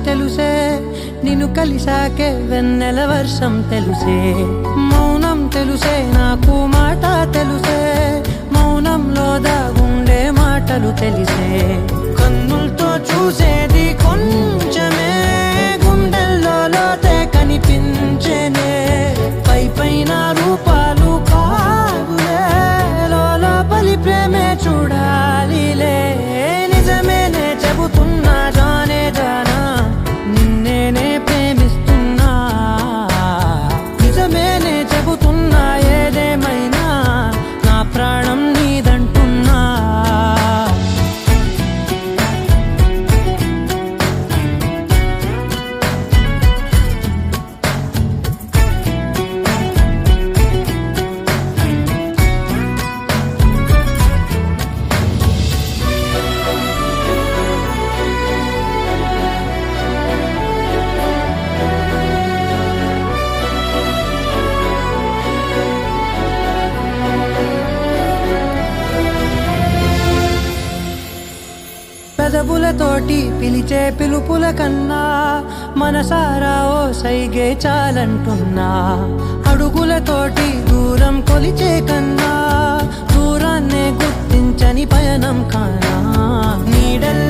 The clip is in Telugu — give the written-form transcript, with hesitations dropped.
తెలుసే నిన్ను కలిసాకే వెన్నెల వర్షం తెలుసే మౌనం తెలుసే నాకు మాట తెలుసే మౌనంలో దాగుండే మాటలు తెలిసే కన్నులతో చూసేది కొంచెమే గుండెల్లో లోతే కనిపించేనే పై పైన రూపాలు కాదులే లోపలి ప్రేమే చూడాలిలే నిజమేనే చెబుతున్నా జానే జానా నిన్నేనే ప్రేమిస్తున్నా నిజమేనే చెబుతున్నా ఏదేమైనా నా ప్రాణం నీదంటున్నా పెదవులతోటి పిలిచే పిలుపుల కన్నా మనసారా ఓ సైగే చాలంటున్నా అడుగులతోటి దూరం కొలిచే కన్నా దూరాన్నే గుర్తించని పయనం కానా నీడల్